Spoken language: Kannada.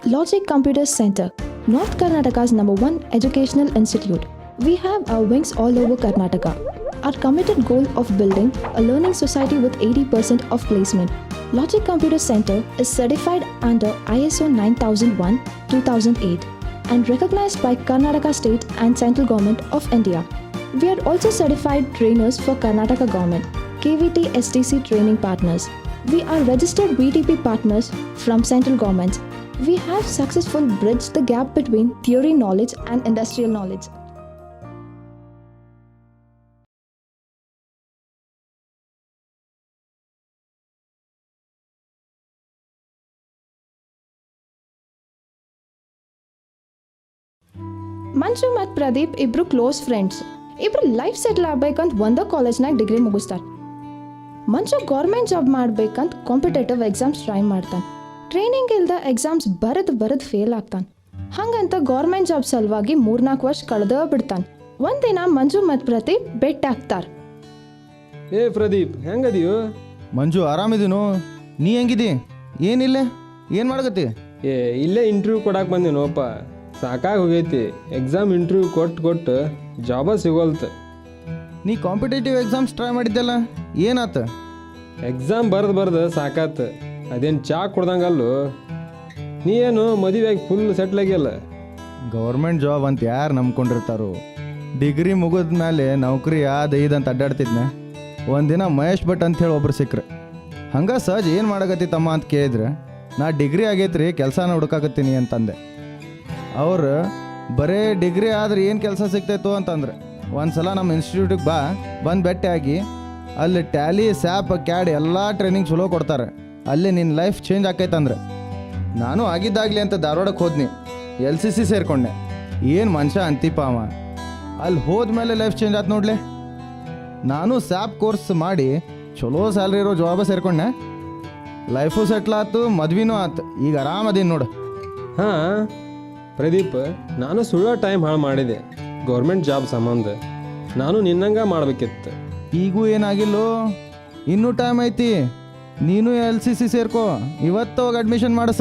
Logic Computer Center, North Karnataka's #1 educational institute. We have our wings all over Karnataka. Our committed goal of building a learning society with 80% of placement. Logic Computer Center is certified under ISO 9001-2008 and recognized by Karnataka State and Central Government of India. We are also certified trainers for Karnataka Government, KVT STC training partners. We are registered BTP partners from Central Government. We have successfully bridged the gap between theory knowledge and industrial knowledge. ಮಂಜು ಮತ್ತು ಪ್ರದೀಪ್ ಇಬ್ರು ಕ್ಲೋಸ್ ಫ್ರೆಂಡ್ಸ್. ಇಬ್ರು ಲೈಫ್ ಸೆಟ್ಲ್ ಆಗ್ಬೇಕಂತ ಒಂದೇ ಕಾಲೇಜ್ನಾಗ ಡಿಗ್ರಿ ಮುಗಿಸ್ತಾರೆ. ಮಂಜು ಗೌರ್ಮೆಂಟ್ ಜಾಬ್ ಮಾಡ್ಬೇಕಂತ ಕಾಂಪಿಟೇಟಿವ್ ಎಕ್ಸಾಮ್ಸ್ ಟ್ರೈ ಮಾಡ್ತಾನೆ. ಟ್ರೈನಿಂಗ್ ಇಲ್ದ ಎಕ್ಸಾಮ್ಸ್ ಬರೆದು ಫೇಲ್ ಆಗ್ತಾನೆ. ಹಂಗಂತ ಗೌರ್ಮೆಂಟ್ ಜಾಬ್ ಸಲುವಾಗಿ 3-4 ವರ್ಷ ಕಳೆದ ಬಿಡ್ತಾನೆ. ಒಂದಿನ ಮಂಜು ಮತ್ತು ಪ್ರದೀಪ್ ಬೆಟ್ ಆಗ್ತಾರೆ. ಏ ಪ್ರದೀಪ್, ಹೆಂಗದಿಯೋ? ಮಂಜು, ಆರಾಮಿದೀನು. ನೀ ಹೆಂಗಿದಿ? ಏನಿಲ್ಲ, ಏನು ಮಾಡಕತ್ತಿ? ಇಲ್ಲೇ ಇಂಟರ್ವ್ಯೂ ಕೊಡಕ್ಕೆ ಬಂದಿನೋಪ್ಪ. ಸಾಕಾಗಿ ಹೋಗೈತಿ. ಎಕ್ಸಾಮ್ ಇಂಟರ್ವ್ಯೂ ಕೊಟ್ಟು ಜಾಬ ಸಿಗೋಲ್ತ. ನೀ ಕಾಂಪಿಟೇಟಿವ್ ಎಕ್ಸಾಮ್ಸ್ ಟ್ರೈ ಮಾಡಿದ್ದಲ್ಲ, ಏನಾತ? ಎಕ್ಸಾಮ್ ಬರ್ದು ಸಾಕಾತ. ಅದೇನು ಚಾ ಕೊಡ್ದಂಗಲ್ಲು. ನೀ ಏನು ಮದುವೆಯಾಗಿ ಫುಲ್ ಸೆಟ್ಲ್ ಆಗಿಲ್ಲ? ಗೌರ್ಮೆಂಟ್ ಜಾಬ್ ಅಂತ ಯಾರು ನಂಬ್ಕೊಂಡಿರ್ತಾರೋ? ಡಿಗ್ರಿ ಮುಗಿದ ಮೇಲೆ ನೌಕರಿ ಇದಂತ ಅಡ್ಡಾಡ್ತಿದ್ನೆ. ಒಂದಿನ ಮಹೇಶ್ ಭಟ್ ಅಂಥೇಳಿ ಒಬ್ರು ಸಿಕ್ಕ್ರೆ. ಹಂಗೆ ಸಹಜ್ ಏನು ಮಾಡಕತ್ತಿ ತಮ್ಮ ಅಂತ ಕೇಳಿದ್ರೆ, ನಾ ಡಿಗ್ರಿ ಆಗೈತ್ರಿ, ಕೆಲಸನ ಹುಡುಕಾಕತ್ತೀನಿ ಅಂತಂದೆ. ಅವ್ರು ಬರೇ ಡಿಗ್ರಿ ಆದ್ರೆ ಏನು ಕೆಲಸ ಸಿಗ್ತೈತೋ ಅಂತಂದ್ರೆ. ಒಂದು ಸಲ ನಮ್ಮ ಇನ್ಸ್ಟಿಟ್ಯೂಟಿಗೆ ಬಂದು ಭೇಟಿಯಾಗಿ ಅಲ್ಲಿ ಟ್ಯಾಲಿ, ಸ್ಯಾಪ್, ಕ್ಯಾಡ್ ಎಲ್ಲ ಟ್ರೈನಿಂಗ್ ಚಲೋ ಕೊಡ್ತಾರೆ. ಅಲ್ಲಿ ನಿನ್ನ ಲೈಫ್ ಚೇಂಜ್ ಆಕೈತಂದ್ರೆ. ನಾನು ಆಗಿದ್ದಾಗಲಿ ಅಂತ ಧಾರವಾಡಕ್ಕೆ ಹೋದ್ನಿ. LCC ಸೇರಿಕೊಂಡೆ. ಏನು ಮನುಷ್ಯ ಅಂತಿಪ್ಪ ಅವ. ಅಲ್ಲಿ ಹೋದ್ಮೇಲೆ ಲೈಫ್ ಚೇಂಜ್ ಆಯ್ತು ನೋಡ್ಲೆ. ನಾನು ಸ್ಯಾಪ್ ಕೋರ್ಸ್ ಮಾಡಿ ಚಲೋ ಸ್ಯಾಲ್ರಿ ಇರೋ ಜಾಬ ಸೇರ್ಕೊಂಡೆ. ಲೈಫು ಸೆಟ್ಲ್ ಆಯ್ತು, ಮದ್ವಿನೂ ಆಯ್ತು. ಈಗ ಆರಾಮದೀನಿ ನೋಡು. ಹಾಂ ಪ್ರದೀಪ್, ನಾನು ಸುಳ್ಳೋ ಟೈಮ್ ಹಾಳು ಮಾಡಿದೆ ಗೌರ್ಮೆಂಟ್ ಜಾಬ್ ಸಂಬಂಧ. ನಾನು ನಿನ್ನಂಗ ಮಾಡಬೇಕಿತ್ತು. ಈಗೂ ಏನಾಗಿಲ್ಲೋ, ಇನ್ನೂ ಟೈಮ್ ಐತಿ. ನೀನು LCC ಸೇರ್ಕೋ, ಇವತ್ತು ಹೋಗಿ ಅಡ್ಮಿಷನ್ ಮಾಡಿಸ.